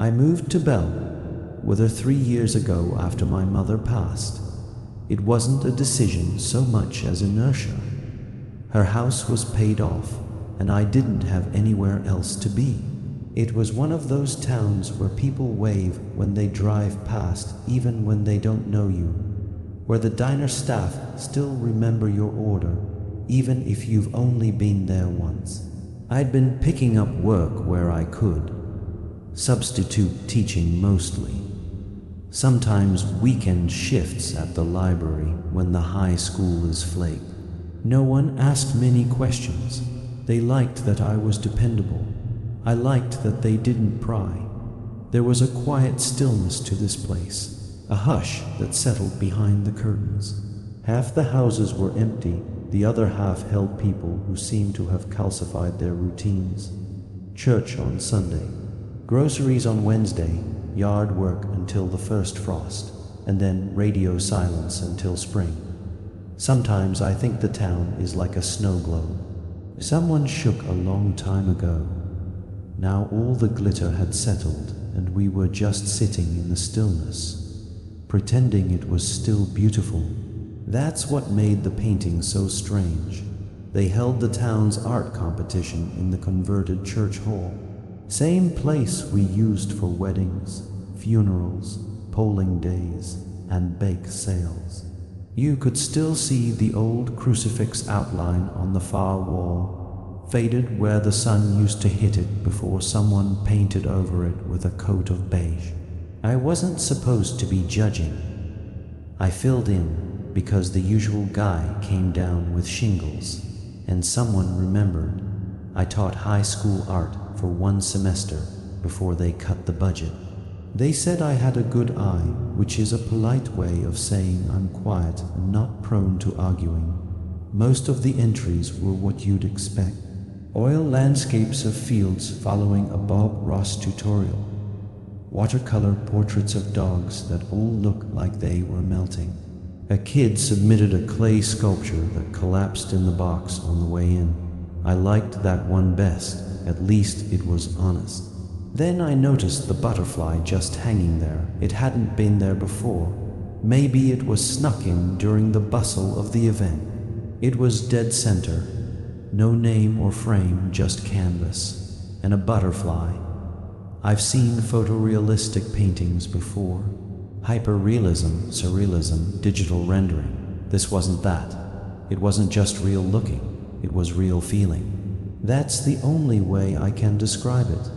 I moved to Bell with her 3 years ago after my mother passed. It wasn't a decision so much as inertia. Her house was paid off, and I didn't have anywhere else to be. It was one of those towns where people wave when they drive past, even when they don't know you, where the diner staff still remember your order, even if you've only been there once. I'd been picking up work where I could, substitute teaching mostly. Sometimes weekend shifts at the library when the high school is flaked. No one asked many questions. They liked that I was dependable. I liked that they didn't pry. There was a quiet stillness to this place, a hush that settled behind the curtains. Half the houses were empty, the other half held people who seemed to have calcified their routines. Church on Sunday, groceries on Wednesday, yard work until the first frost, and then radio silence until spring. Sometimes I think the town is like a snow globe. Someone shook a long time ago. Now all the glitter had settled, and we were just sitting in the stillness, pretending it was still beautiful. That's what made the painting so strange. They held the town's art competition in the converted church hall. Same place we used for weddings, funerals, polling days, and bake sales. You could still see the old crucifix outline on the far wall, faded where the sun used to hit it before someone painted over it with a coat of beige. I wasn't supposed to be judging. I filled in because the usual guy came down with shingles, and someone remembered I taught high school art for 1 semester before they cut the budget. They said I had a good eye, which is a polite way of saying I'm quiet and not prone to arguing. Most of the entries were what you'd expect. Oil landscapes of fields following a Bob Ross tutorial. Watercolor portraits of dogs that all look like they were melting. A kid submitted a clay sculpture that collapsed in the box on the way in. I liked that one best, at least it was honest. Then I noticed the butterfly just hanging there. It hadn't been there before. Maybe it was snuck in during the bustle of the event. It was dead center. No name or frame, just canvas. And a butterfly. I've seen photorealistic paintings before. Hyperrealism, surrealism, digital rendering. This wasn't that. It wasn't just real looking. It was real feeling. That's the only way I can describe it.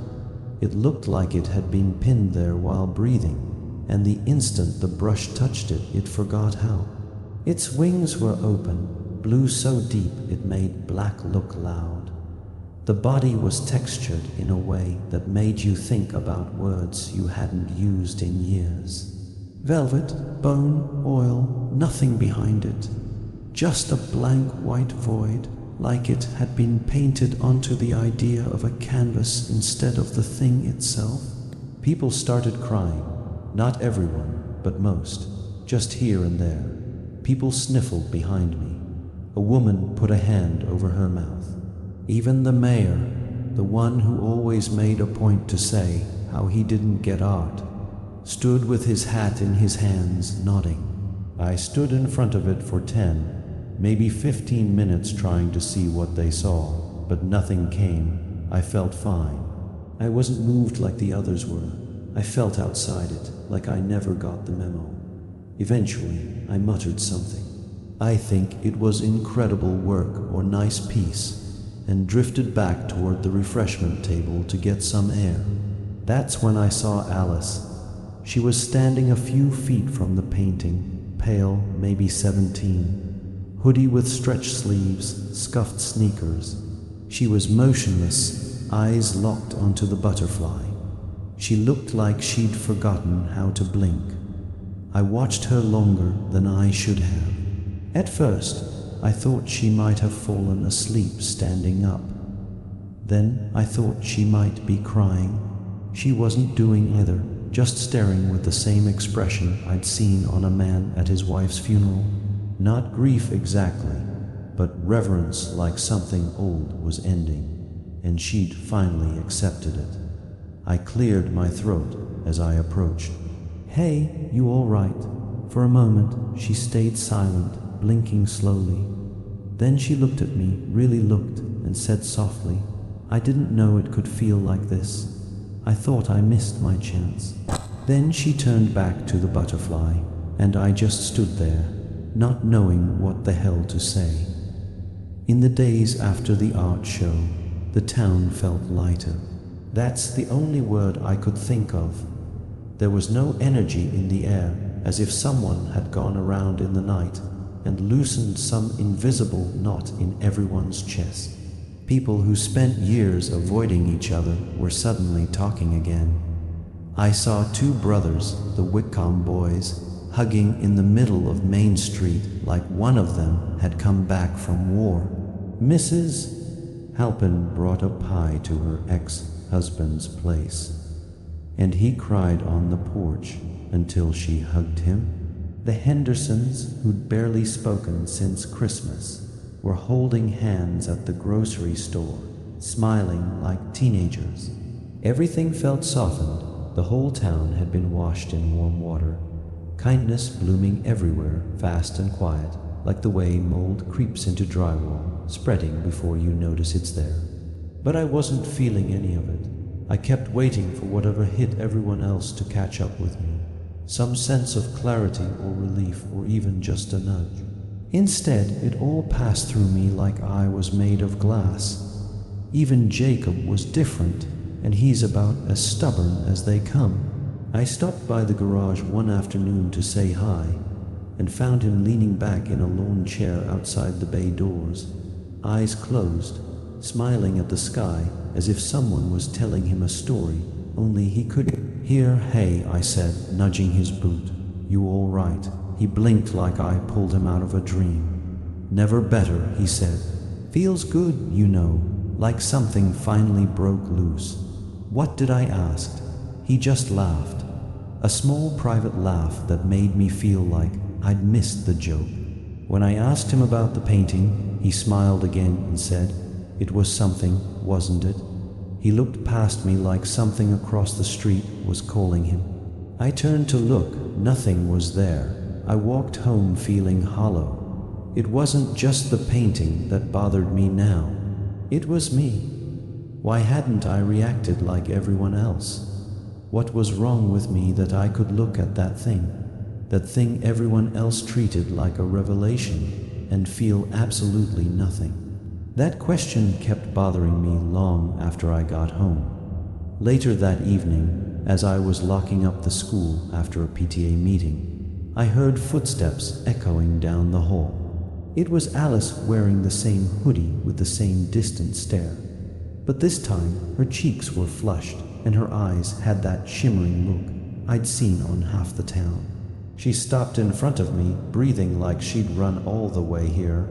It looked like it had been pinned there while breathing, and the instant the brush touched it, it forgot how. Its wings were open, blue so deep it made black look loud. The body was textured in a way that made you think about words you hadn't used in years. Velvet, bone, oil, nothing behind it. Just a blank white void, like it had been painted onto the idea of a canvas instead of the thing itself. People started crying. Not everyone, but most. Just here and there. People sniffled behind me. A woman put a hand over her mouth. Even the mayor, the one who always made a point to say how he didn't get art, stood with his hat in his hands, nodding. I stood in front of it for 10, maybe 15 minutes trying to see what they saw, but nothing came. I felt fine. I wasn't moved like the others were. I felt outside it, like I never got the memo. Eventually, I muttered something. I think it was incredible work or nice piece, and drifted back toward the refreshment table to get some air. That's when I saw Alice. She was standing a few feet from the painting, pale, maybe 17, hoodie with stretched sleeves, scuffed sneakers. She was motionless, eyes locked onto the butterfly. She looked like she'd forgotten how to blink. I watched her longer than I should have. At first, I thought she might have fallen asleep standing up. Then I thought she might be crying. She wasn't doing either, just staring with the same expression I'd seen on a man at his wife's funeral. Not grief exactly, but reverence, like something old was ending, and she'd finally accepted it. I cleared my throat as I approached. "Hey, you all right?" For a moment, she stayed silent, blinking slowly. Then she looked at me, really looked, and said softly, "I didn't know it could feel like this. I thought I missed my chance." Then she turned back to the butterfly, and I just stood there, not knowing what the hell to say. In the days after the art show, the town felt lighter. That's the only word I could think of. There was no energy in the air, as if someone had gone around in the night and loosened some invisible knot in everyone's chest. People who spent years avoiding each other were suddenly talking again. I saw two brothers, the Wickham boys, hugging in the middle of Main Street like one of them had come back from war. Mrs. Halpin brought a pie to her ex-husband's place, and he cried on the porch until she hugged him. The Hendersons, who'd barely spoken since Christmas, were holding hands at the grocery store, smiling like teenagers. Everything felt softened. The whole town had been washed in warm water. Kindness blooming everywhere, fast and quiet, like the way mold creeps into drywall, spreading before you notice it's there. But I wasn't feeling any of it. I kept waiting for whatever hit everyone else to catch up with me. Some sense of clarity or relief, or even just a nudge. Instead, it all passed through me like I was made of glass. Even Jacob was different, and he's about as stubborn as they come. I stopped by the garage one afternoon to say hi, and found him leaning back in a lawn chair outside the bay doors, eyes closed, smiling at the sky as if someone was telling him a story, only he couldn't hear. "Hey," I said, nudging his boot. "You all right?" He blinked like I pulled him out of a dream. "Never better," he said. "Feels good, you know, like something finally broke loose." What did I ask? He just laughed. A small private laugh that made me feel like I'd missed the joke. When I asked him about the painting, he smiled again and said, "It was something, wasn't it?" He looked past me like something across the street was calling him. I turned to look. Nothing was there. I walked home feeling hollow. It wasn't just the painting that bothered me now. It was me. Why hadn't I reacted like everyone else? What was wrong with me that I could look at that thing everyone else treated like a revelation, and feel absolutely nothing? That question kept bothering me long after I got home. Later that evening, as I was locking up the school after a PTA meeting, I heard footsteps echoing down the hall. It was Alice wearing the same hoodie with the same distant stare. But this time, her cheeks were flushed, and her eyes had that shimmering look I'd seen on half the town. She stopped in front of me, breathing like she'd run all the way here.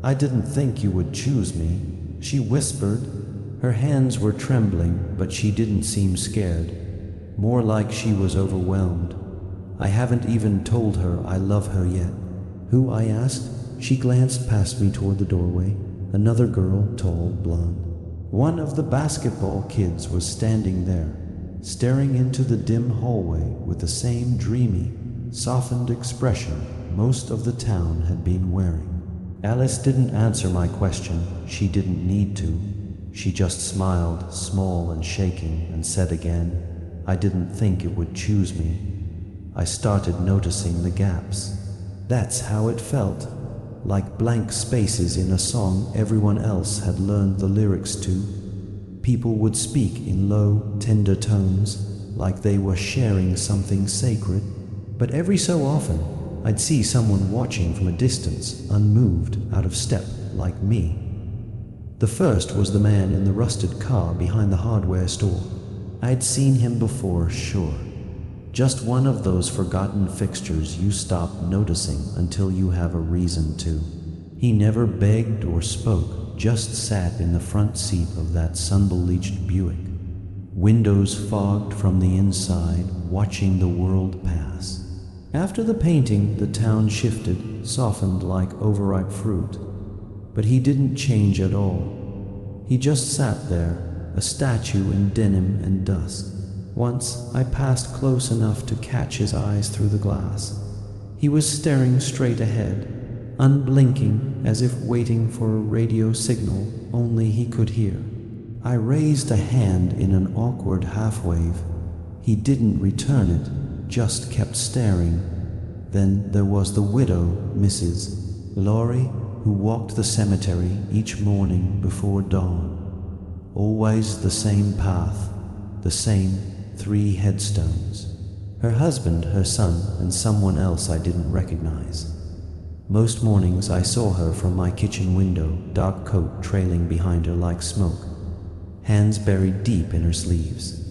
"I didn't think you would choose me," she whispered. Her hands were trembling, but she didn't seem scared. More like she was overwhelmed. I haven't even told her I love her yet. "Who?" I asked. She glanced past me toward the doorway. Another girl, tall, blonde. One of the basketball kids was standing there, staring into the dim hallway with the same dreamy, softened expression most of the town had been wearing. Alice didn't answer my question. She didn't need to. She just smiled, small and shaking, and said again, "I didn't think it would choose me." I started noticing the gaps. That's how it felt. Like blank spaces in a song everyone else had learned the lyrics to. People would speak in low, tender tones, like they were sharing something sacred. But every so often, I'd see someone watching from a distance, unmoved, out of step, like me. The first was the man in the rusted car behind the hardware store. I'd seen him before, sure. Just one of those forgotten fixtures you stop noticing until you have a reason to. He never begged or spoke, just sat in the front seat of that sun-bleached Buick, windows fogged from the inside, watching the world pass. After the painting, the town shifted, softened like overripe fruit. But he didn't change at all. He just sat there, a statue in denim and dust. Once I passed close enough to catch his eyes through the glass. He was staring straight ahead, unblinking, as if waiting for a radio signal only he could hear. I raised a hand in an awkward half-wave. He didn't return it, just kept staring. Then there was the widow, Mrs. Laurie, who walked the cemetery each morning before dawn. Always the same path, the same 3 headstones. Her husband, her son, and someone else I didn't recognize. Most mornings I saw her from my kitchen window, dark coat trailing behind her like smoke, hands buried deep in her sleeves.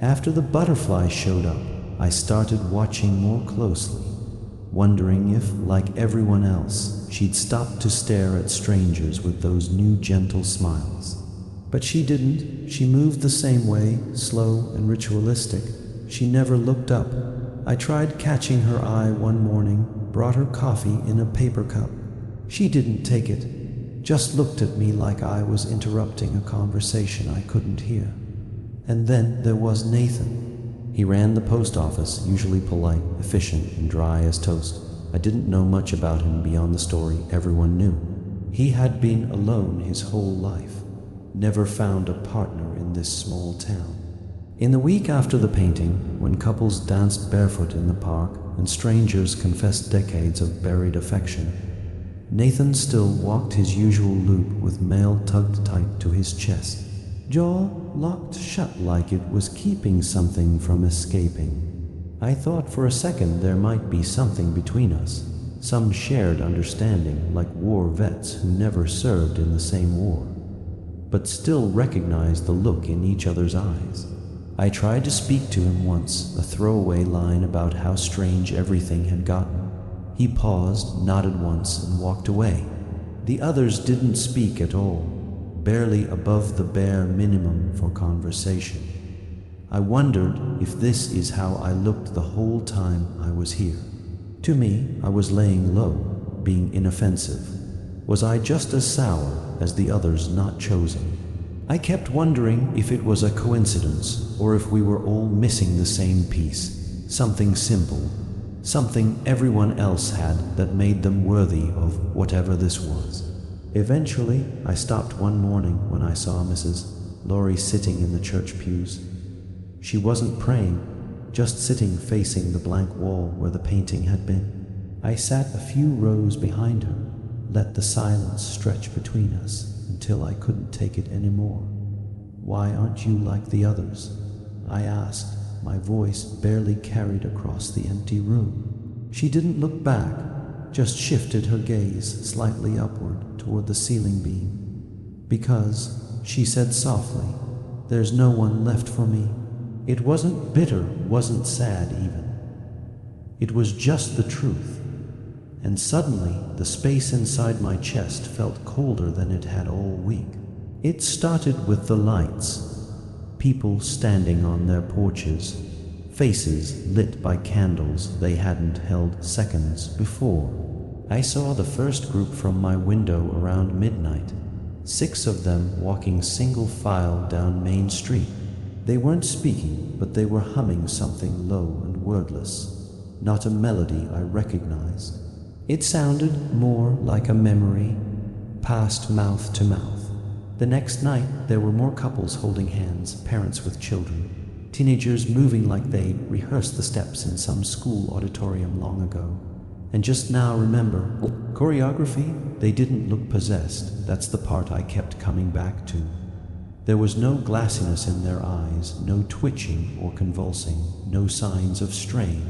After the butterfly showed up, I started watching more closely, wondering if, like everyone else, she'd stopped to stare at strangers with those new gentle smiles. But she didn't. She moved the same way, slow and ritualistic. She never looked up. I tried catching her eye one morning, brought her coffee in a paper cup. She didn't take it, just looked at me like I was interrupting a conversation I couldn't hear. And then there was Nathan. He ran the post office, usually polite, efficient, and dry as toast. I didn't know much about him beyond the story everyone knew. He had been alone his whole life, never found a partner in this small town. In the week after the painting, when couples danced barefoot in the park and strangers confessed decades of buried affection, Nathan still walked his usual loop with mail tugged tight to his chest, jaw locked shut like it was keeping something from escaping. I thought for a second there might be something between us, some shared understanding like war vets who never served in the same war, but still recognized the look in each other's eyes. I tried to speak to him once, a throwaway line about how strange everything had gotten. He paused, nodded once, and walked away. The others didn't speak at all, barely above the bare minimum for conversation. I wondered if this is how I looked the whole time I was here. To me, I was laying low, being inoffensive. Was I just as sour as the others not chosen? I kept wondering if it was a coincidence or if we were all missing the same piece, something simple, something everyone else had that made them worthy of whatever this was. Eventually, I stopped one morning when I saw Mrs. Laurie sitting in the church pews. She wasn't praying, just sitting facing the blank wall where the painting had been. I sat a few rows behind her, let the silence stretch between us until I couldn't take it anymore. "Why aren't you like the others?" I asked, my voice barely carried across the empty room. She didn't look back, just shifted her gaze slightly upward toward the ceiling beam. "Because," she said softly, "there's no one left for me." It wasn't bitter, wasn't sad even. It was just the truth. And suddenly, the space inside my chest felt colder than it had all week. It started with the lights. People standing on their porches, faces lit by candles they hadn't held seconds before. I saw the first group from my window around midnight, 6 of them walking single file down Main Street. They weren't speaking, but they were humming something low and wordless, not a melody I recognized. It sounded more like a memory, passed mouth to mouth. The next night, there were more couples holding hands, parents with children, teenagers moving like they'd rehearsed the steps in some school auditorium long ago. And just now remember, choreography, they didn't look possessed. That's the part I kept coming back to. There was no glassiness in their eyes, no twitching or convulsing, no signs of strain.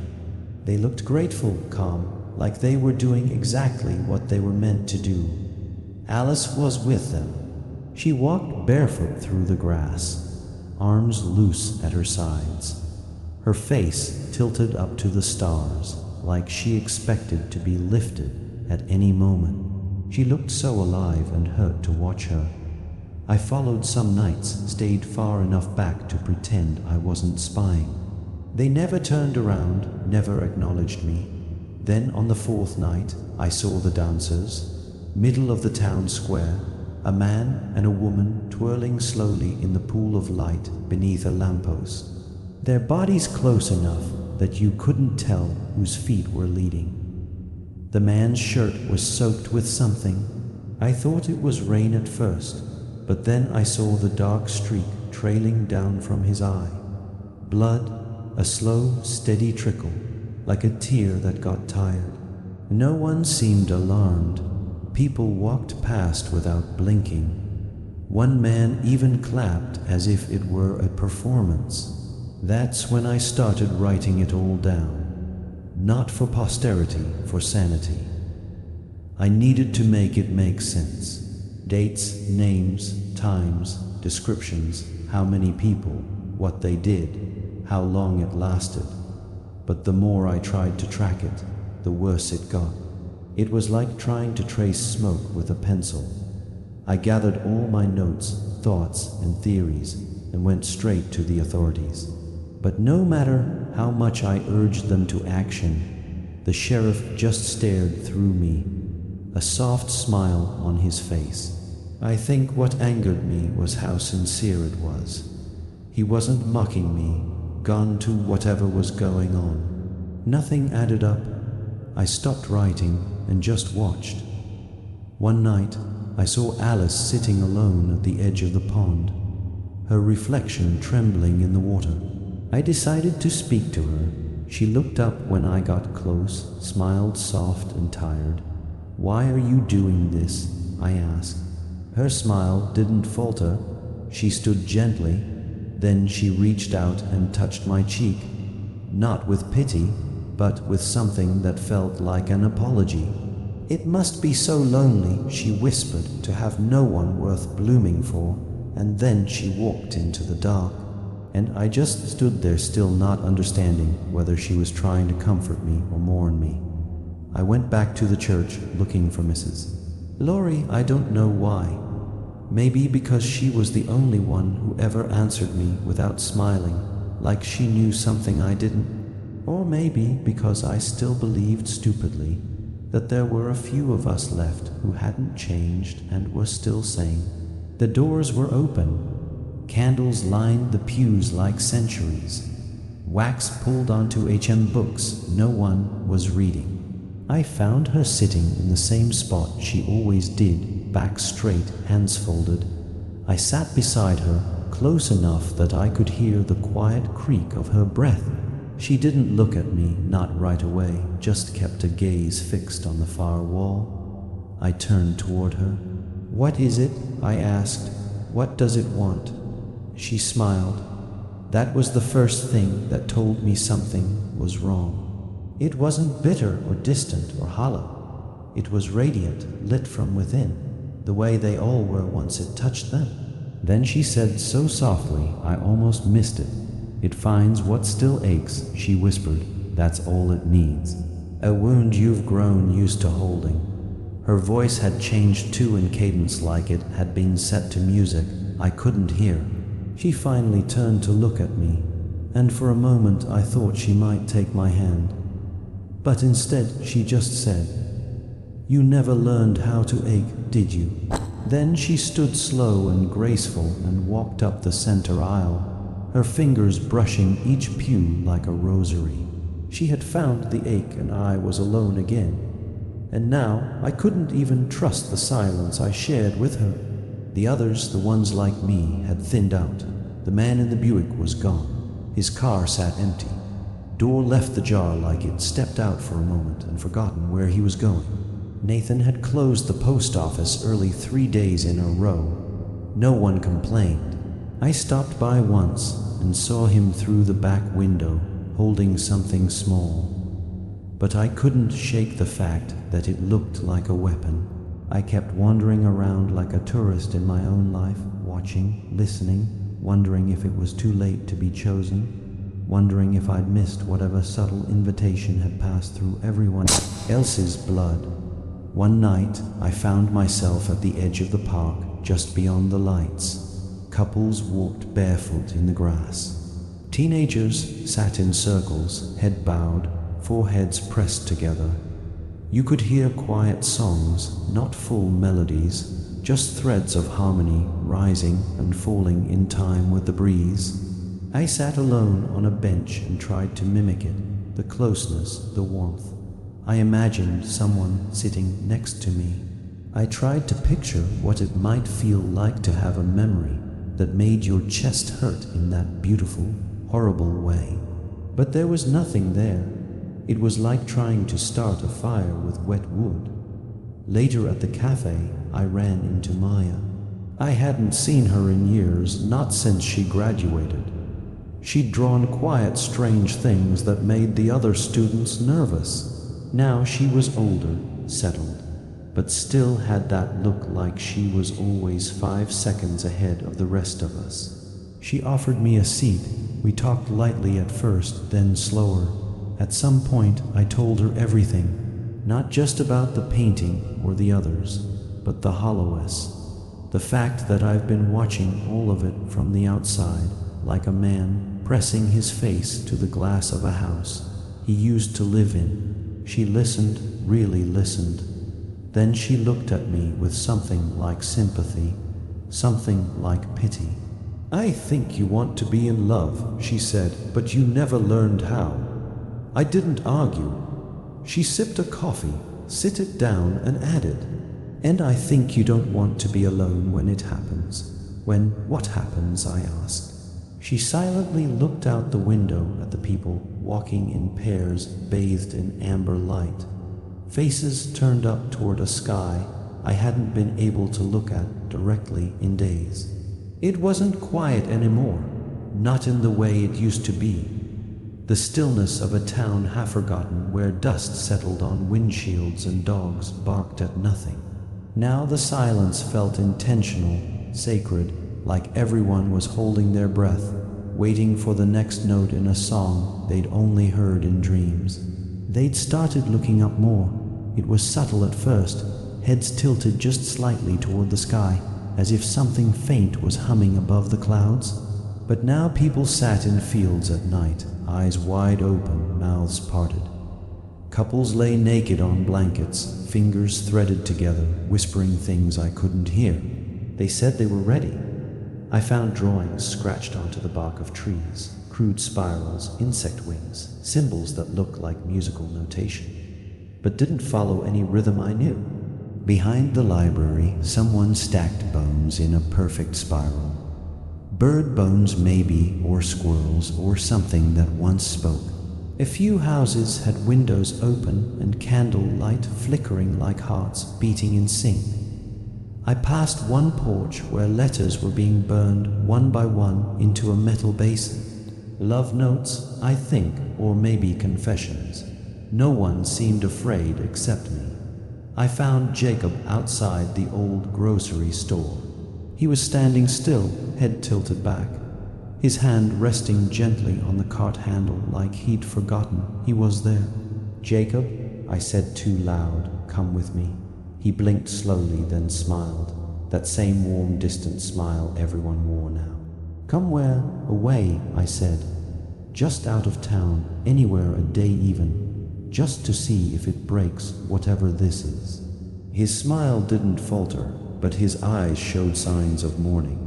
They looked grateful, calm, like they were doing exactly what they were meant to do. Alice was with them. She walked barefoot through the grass, arms loose at her sides, her face tilted up to the stars, like she expected to be lifted at any moment. She looked so alive and hurt to watch her. I followed some nights, stayed far enough back to pretend I wasn't spying. They never turned around, never acknowledged me. Then on the 4th night, I saw the dancers, middle of the town square, a man and a woman twirling slowly in the pool of light beneath a lamppost, their bodies close enough that you couldn't tell whose feet were leading. The man's shirt was soaked with something. I thought it was rain at first, but then I saw the dark streak trailing down from his eye. Blood, a slow, steady trickle, like a tear that got tired. No one seemed alarmed. People walked past without blinking. One man even clapped as if it were a performance. That's when I started writing it all down. Not for posterity, for sanity. I needed to make it make sense. Dates, names, times, descriptions, how many people, what they did, how long it lasted. But the more I tried to track it, the worse it got. It was like trying to trace smoke with a pencil. I gathered all my notes, thoughts, and theories and went straight to the authorities. But no matter how much I urged them to action, the sheriff just stared through me, a soft smile on his face. I think what angered me was how sincere it was. He wasn't mocking me, gone to whatever was going on. Nothing added up. I stopped writing and just watched. One night, I saw Alice sitting alone at the edge of the pond, her reflection trembling in the water. I decided to speak to her. She looked up when I got close, smiled soft and tired. "Why are you doing this?" I asked. Her smile didn't falter. She stood gently. Then she reached out and touched my cheek, not with pity, but with something that felt like an apology. "It must be so lonely," she whispered, "to have no one worth blooming for." And then she walked into the dark. And I just stood there still, not understanding whether she was trying to comfort me or mourn me. I went back to the church looking for Mrs. Laurie. I don't know why. Maybe because she was the only one who ever answered me without smiling, like she knew something I didn't. Or maybe because I still believed stupidly that there were a few of us left who hadn't changed and were still sane. The doors were open. Candles lined the pews like centuries. Wax pulled onto books no one was reading. I found her sitting in the same spot she always did, back straight, hands folded. I sat beside her, close enough that I could hear the quiet creak of her breath. She didn't look at me, not right away, just kept a gaze fixed on the far wall. I turned toward her. "What is it?" I asked. "What does it want?" She smiled. That was the first thing that told me something was wrong. It wasn't bitter or distant or hollow. It was radiant, lit from within, the way they all were once it touched them. Then she said so softly I almost missed it. "It finds what still aches," she whispered. "That's all it needs. A wound you've grown used to holding." Her voice had changed too in cadence, like it had been set to music I couldn't hear. She finally turned to look at me, and for a moment I thought she might take my hand. But instead she just said, "You never learned how to ache, did you?" Then she stood slow and graceful and walked up the center aisle, her fingers brushing each pew like a rosary. She had found the ache and I was alone again. And now I couldn't even trust the silence I shared with her. The others, the ones like me, had thinned out. The man in the Buick was gone. His car sat empty. Door left the jar like it stepped out for a moment and forgotten where he was going. Nathan had closed the post office early 3 days in a row. No one complained. I stopped by once and saw him through the back window, holding something small. But I couldn't shake the fact that it looked like a weapon. I kept wandering around like a tourist in my own life, watching, listening, wondering if it was too late to be chosen, wondering if I'd missed whatever subtle invitation had passed through everyone else's blood. One night, I found myself at the edge of the park, just beyond the lights. Couples walked barefoot in the grass. Teenagers sat in circles, head bowed, foreheads pressed together. You could hear quiet songs, not full melodies, just threads of harmony rising and falling in time with the breeze. I sat alone on a bench and tried to mimic it, the closeness, the warmth. I imagined someone sitting next to me. I tried to picture what it might feel like to have a memory that made your chest hurt in that beautiful, horrible way. But there was nothing there. It was like trying to start a fire with wet wood. Later at the cafe, I ran into Maya. I hadn't seen her in years, not since she graduated. She'd drawn quiet, strange things that made the other students nervous. Now she was older, settled, but still had that look like she was always 5 seconds ahead of the rest of us. She offered me a seat. We talked lightly at first, then slower. At some point, I told her everything, not just about the painting or the others, but the hollowness. The fact that I've been watching all of it from the outside, like a man pressing his face to the glass of a house he used to live in. She listened, really listened. Then she looked at me with something like sympathy, something like pity. "I think you want to be in love," she said, "but you never learned how." I didn't argue. She sipped a coffee, sit it down, and added, "And I think you don't want to be alone when it happens." "When what happens?" I asked. She silently looked out the window at the people walking in pairs bathed in amber light. Faces turned up toward a sky I hadn't been able to look at directly in days. It wasn't quiet anymore, not in the way it used to be. The stillness of a town half forgotten where dust settled on windshields and dogs barked at nothing. Now the silence felt intentional, sacred, like everyone was holding their breath, waiting for the next note in a song they'd only heard in dreams. They'd started looking up more. It was subtle at first, heads tilted just slightly toward the sky, as if something faint was humming above the clouds. But now people sat in fields at night, eyes wide open, mouths parted. Couples lay naked on blankets, fingers threaded together, whispering things I couldn't hear. They said they were ready. I found drawings scratched onto the bark of trees, crude spirals, insect wings, symbols that looked like musical notation, but didn't follow any rhythm I knew. Behind the library, someone stacked bones in a perfect spiral. Bird bones maybe, or squirrels, or something that once spoke. A few houses had windows open and candle light flickering like hearts beating in sync. I passed one porch where letters were being burned one by one into a metal basin. Love notes, I think, or maybe confessions. No one seemed afraid except me. I found Jacob outside the old grocery store. He was standing still, head tilted back, his hand resting gently on the cart handle like he'd forgotten he was there. "Jacob," I said too loud, "come with me." He blinked slowly, then smiled, that same warm, distant smile everyone wore now. "Come where?" "Away," I said. "Just out of town, anywhere a day even, just to see if it breaks whatever this is." His smile didn't falter, but his eyes showed signs of mourning.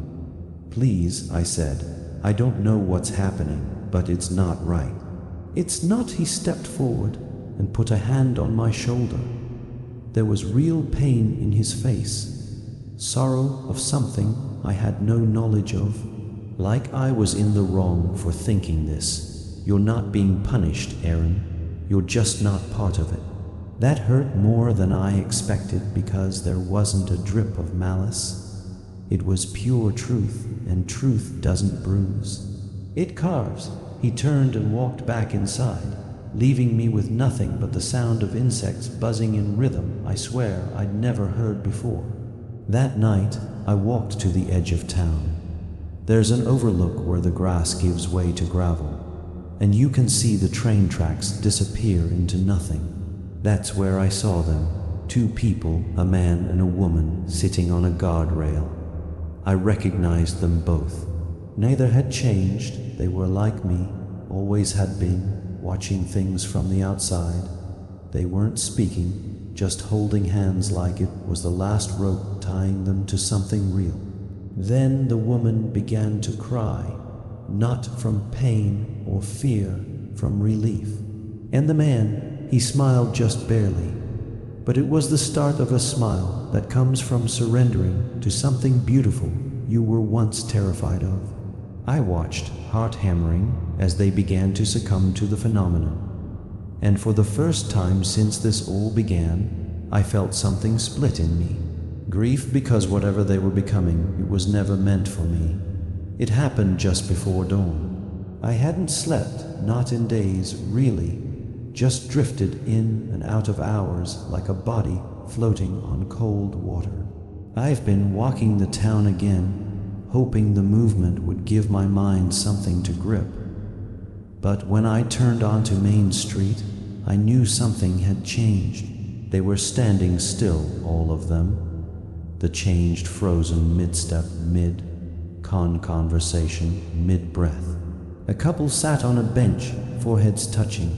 "Please," I said, "I don't know what's happening, but it's not right." "It's not." He stepped forward and put a hand on my shoulder. There was real pain in his face, sorrow of something I had no knowledge of. Like I was in the wrong for thinking this. "You're not being punished, Aaron. You're just not part of it." That hurt more than I expected because there wasn't a drip of malice. It was pure truth, and truth doesn't bruise. It carves. He turned and walked back inside, leaving me with nothing but the sound of insects buzzing in rhythm I swear I'd never heard before. That night, I walked to the edge of town. There's an overlook where the grass gives way to gravel, and you can see the train tracks disappear into nothing. That's where I saw them, 2 people, a man and a woman, sitting on a guardrail. I recognized them both. Neither had changed. They were like me, always had been, watching things from the outside. They weren't speaking, just holding hands like it was the last rope tying them to something real. Then the woman began to cry, not from pain or fear, from relief. And the man, he smiled just barely, but it was the start of a smile that comes from surrendering to something beautiful you were once terrified of. I watched, heart hammering, as they began to succumb to the phenomenon. And for the first time since this all began, I felt something split in me. Grief because whatever they were becoming, it was never meant for me. It happened just before dawn. I hadn't slept, not in days, really, just drifted in and out of hours like a body floating on cold water. I've been walking the town again, hoping the movement would give my mind something to grip. But when I turned onto Main Street, I knew something had changed. They were standing still, all of them. The changed, frozen mid-step, mid-conversation, mid-breath. A couple sat on a bench, foreheads touching.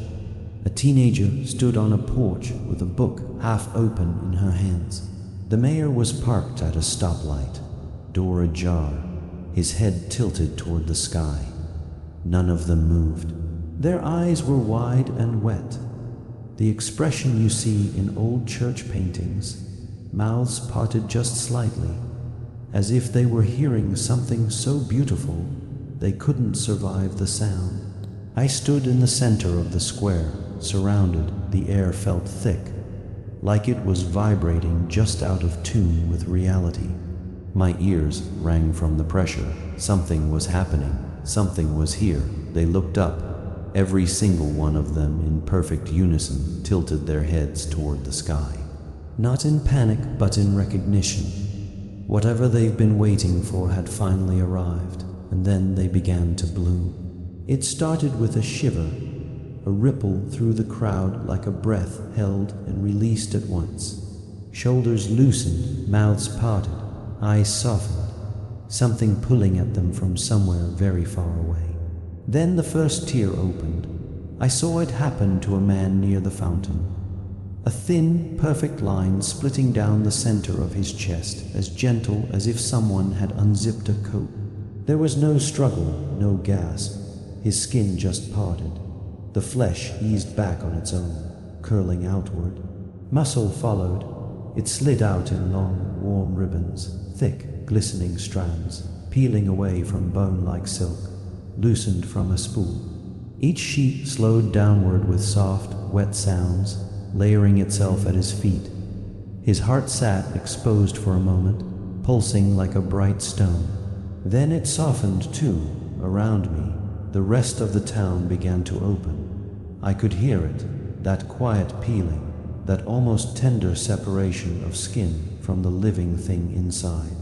A teenager stood on a porch with a book half open in her hands. The mayor was parked at a stoplight, door ajar, his head tilted toward the sky. None of them moved. Their eyes were wide and wet, the expression you see in old church paintings, mouths parted just slightly, as if they were hearing something so beautiful they couldn't survive the sound. I stood in the center of the square, surrounded. The air felt thick, like it was vibrating just out of tune with reality. My ears rang from the pressure. Something was happening. Something was here. They looked up. Every single one of them, in perfect unison, tilted their heads toward the sky. Not in panic, but in recognition. Whatever they've been waiting for had finally arrived, and then they began to bloom. It started with a shiver, a ripple through the crowd like a breath held and released at once. Shoulders loosened, mouths parted, eyes softened, something pulling at them from somewhere very far away. Then the first tear opened. I saw it happen to a man near the fountain. A thin, perfect line splitting down the center of his chest, as gentle as if someone had unzipped a coat. There was no struggle, no gasp. His skin just parted. The flesh eased back on its own, curling outward. Muscle followed. It slid out in long, warm ribbons, thick, glistening strands, peeling away from bone like silk, loosened from a spool. Each sheet slowed downward with soft, wet sounds, layering itself at his feet. His heart sat exposed for a moment, pulsing like a bright stone. Then it softened too, around me. The rest of the town began to open. I could hear it, that quiet peeling, that almost tender separation of skin from the living thing inside.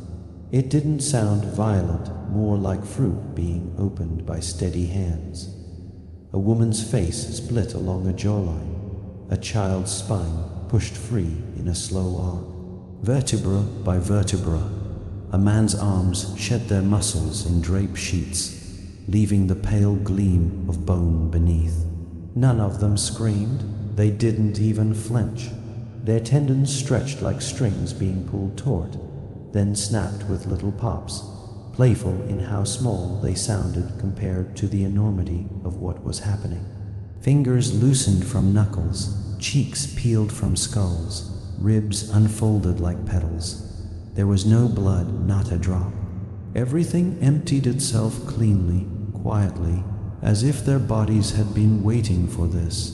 It didn't sound violent, more like fruit being opened by steady hands. A woman's face split along a jawline, a child's spine pushed free in a slow arc. Vertebra by vertebra, a man's arms shed their muscles in drape sheets, leaving the pale gleam of bone beneath. None of them screamed. They didn't even flinch. Their tendons stretched like strings being pulled taut, then snapped with little pops, playful in how small they sounded compared to the enormity of what was happening. Fingers loosened from knuckles, cheeks peeled from skulls, ribs unfolded like petals. There was no blood, not a drop. Everything emptied itself cleanly, quietly, as if their bodies had been waiting for this,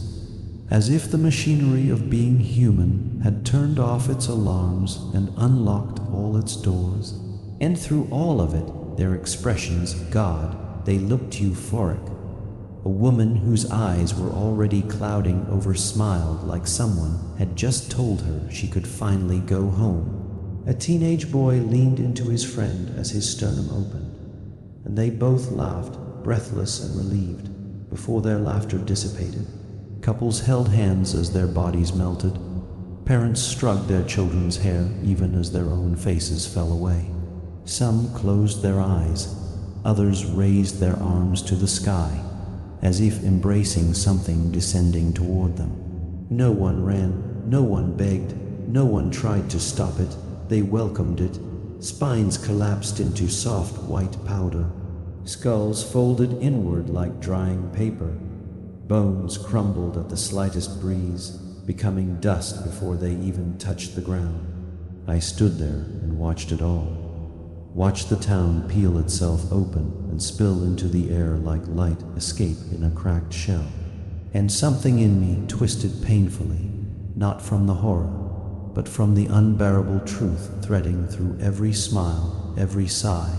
as if the machinery of being human had turned off its alarms and unlocked all its doors. And through all of it, their expressions, God, they looked euphoric. A woman whose eyes were already clouding over smiled like someone had just told her she could finally go home. A teenage boy leaned into his friend as his sternum opened, and they both laughed, breathless and relieved, before their laughter dissipated. Couples held hands as their bodies melted. Parents stroked their children's hair even as their own faces fell away. Some closed their eyes, others raised their arms to the sky, as if embracing something descending toward them. No one ran, No one begged, no one tried to stop it. They welcomed it. Spines collapsed into soft white powder. Skulls folded inward like drying paper. Bones crumbled at the slightest breeze, becoming dust before they even touched the ground. I stood there and watched it all. Watched the town peel itself open and spill into the air like light escape in a cracked shell. And something in me twisted painfully, not from the horror, but from the unbearable truth threading through every smile, every sigh,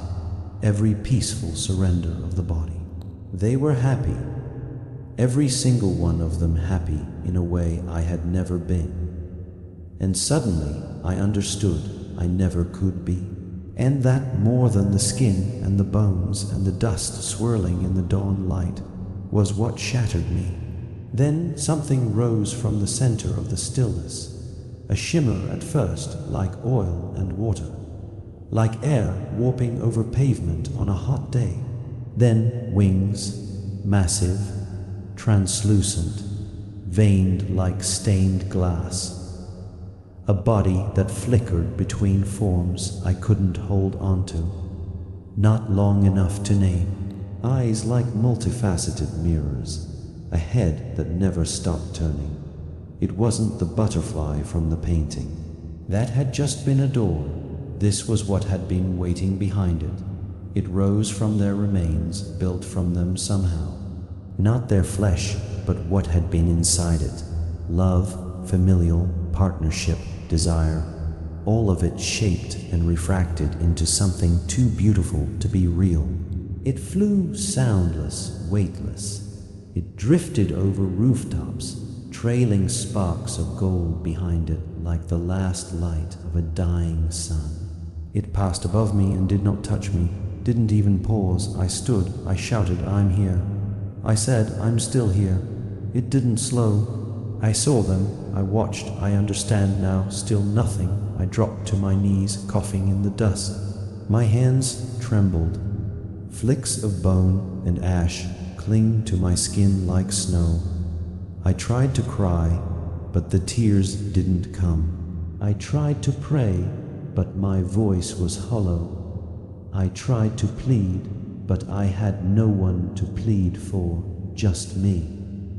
every peaceful surrender of the body. They were happy, every single one of them happy in a way I had never been. And suddenly I understood I never could be. And that more than the skin and the bones and the dust swirling in the dawn light was what shattered me. Then something rose from the center of the stillness, a shimmer at first like oil and water, like air warping over pavement on a hot day. Then wings, massive, translucent, veined like stained glass. A body that flickered between forms I couldn't hold onto, not long enough to name. Eyes like multifaceted mirrors, a head that never stopped turning. It wasn't the butterfly from the painting. That had just been a door. This was what had been waiting behind it. It rose from their remains, built from them somehow. Not their flesh, but what had been inside it. Love, familial, partnership, desire, all of it shaped and refracted into something too beautiful to be real. It flew soundless, weightless. It drifted over rooftops, trailing sparks of gold behind it like the last light of a dying sun. It passed above me and did not touch me, didn't even pause. I stood, I shouted, "I'm here." I said, "I'm still here." It didn't slow. I saw them, I watched, I understand now, still nothing. I dropped to my knees, coughing in the dust. My hands trembled. Flicks of bone and ash cling to my skin like snow. I tried to cry, but the tears didn't come. I tried to pray, but my voice was hollow. I tried to plead, but I had no one to plead for, just me.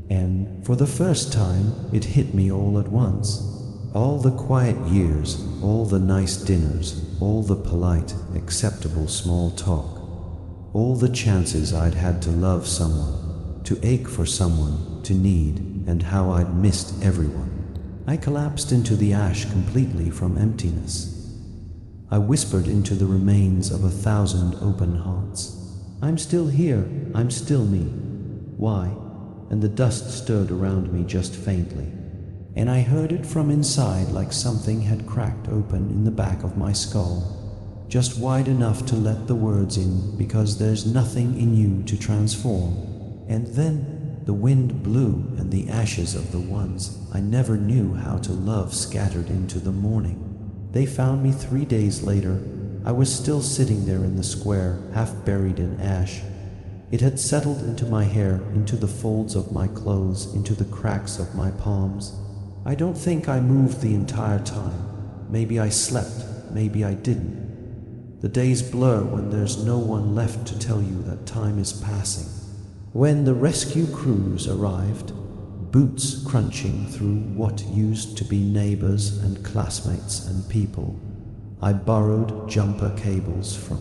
And for the first time, it hit me all at once. All the quiet years, all the nice dinners, all the polite, acceptable small talk, all the chances I'd had to love someone, to ache for someone, to need, and how I'd missed everyone. I collapsed into the ash completely from emptiness. I whispered into the remains of 1,000 open hearts. "I'm still here, I'm still me. Why?" And the dust stirred around me just faintly. And I heard it from inside like something had cracked open in the back of my skull, just wide enough to let the words in, because there's nothing in you to transform. And then the wind blew and the ashes of the ones I never knew how to love scattered into the morning. They found me 3 days later. I was still sitting there in the square, half buried in ash. It had settled into my hair, into the folds of my clothes, into the cracks of my palms. I don't think I moved the entire time. Maybe I slept, maybe I didn't. The days blur when there's no one left to tell you that time is passing. When the rescue crews arrived, boots crunching through what used to be neighbors and classmates and people, I borrowed jumper cables from.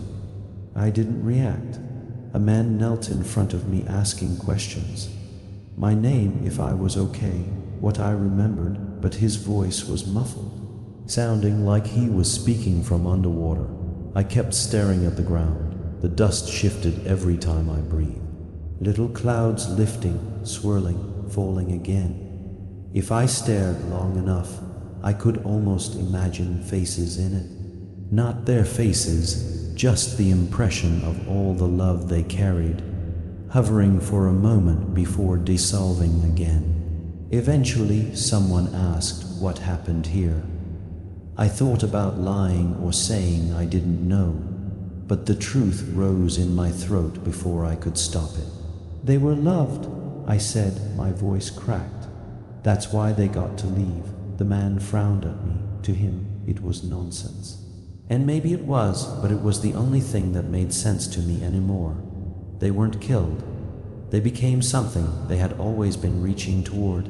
I didn't react. A man knelt in front of me asking questions. My name, if I was okay, what I remembered, but his voice was muffled, sounding like he was speaking from underwater. I kept staring at the ground. The dust shifted every time I breathed. Little clouds lifting, swirling, falling again. If I stared long enough, I could almost imagine faces in it. Not their faces, just the impression of all the love they carried, hovering for a moment before dissolving again. Eventually, someone asked what happened here. I thought about lying or saying I didn't know, but the truth rose in my throat before I could stop it. "They were loved," I said, my voice cracked. "That's why they got to leave. The man frowned at me. To him, it was nonsense. And maybe it was, but it was the only thing that made sense to me anymore. They weren't killed. They became something they had always been reaching toward.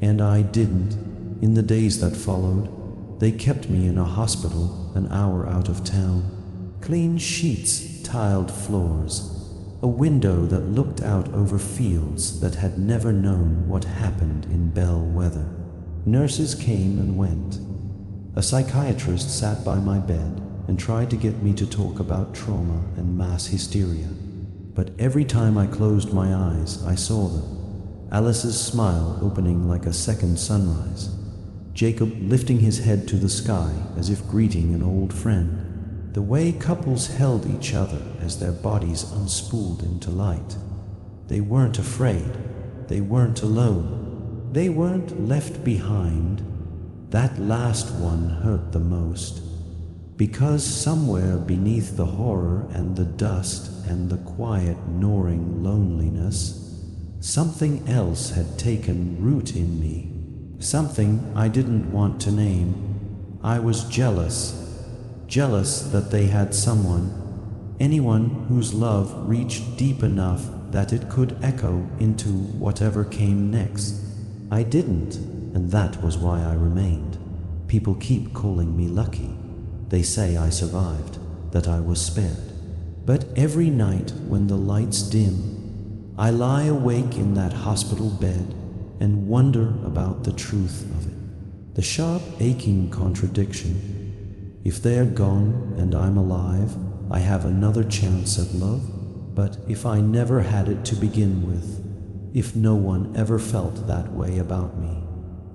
And I didn't. In the days that followed, they kept me in a hospital an hour out of town. Clean sheets, tiled floors, a window that looked out over fields that had never known what happened in bell weather. Nurses came and went. A psychiatrist sat by my bed and tried to get me to talk about trauma and mass hysteria. But every time I closed my eyes, I saw them. Alice's smile opening like a second sunrise. Jacob lifting his head to the sky as if greeting an old friend. The way couples held each other as their bodies unspooled into light. They weren't afraid. They weren't alone. They weren't left behind. That last one hurt the most. Because somewhere beneath the horror and the dust and the quiet gnawing loneliness, something else had taken root in me. Something I didn't want to name. I was jealous. Jealous that they had someone, anyone whose love reached deep enough that it could echo into whatever came next. I didn't, and that was why I remained. People keep calling me lucky. They say I survived, that I was spared. But every night when the lights dim, I lie awake in that hospital bed and wonder about the truth of it. The sharp, aching contradiction. If they're gone and I'm alive, I have another chance at love. But if I never had it to begin with, if no one ever felt that way about me,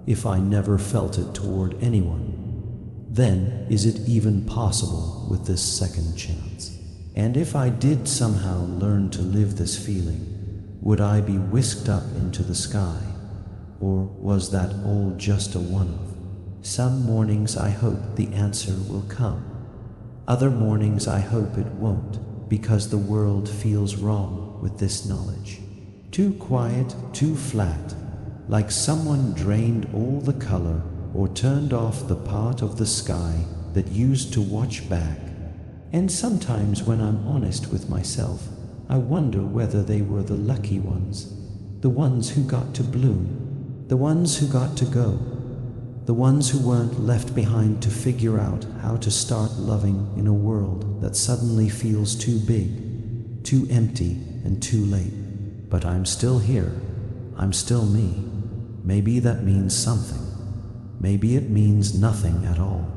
if I never felt it toward anyone, then is it even possible with this second chance? And if I did somehow learn to live this feeling, would I be whisked up into the sky? Or was that all just a one-off? Some mornings I hope the answer will come. Other mornings I hope it won't, because the world feels wrong with this knowledge. Too quiet, too flat, like someone drained all the color or turned off the part of the sky that used to watch back. And sometimes when I'm honest with myself, I wonder whether they were the lucky ones, the ones who got to bloom, the ones who got to go, the ones who weren't left behind to figure out how to start loving in a world that suddenly feels too big, too empty, and too late. But I'm still here. I'm still me. Maybe that means something. Maybe it means nothing at all.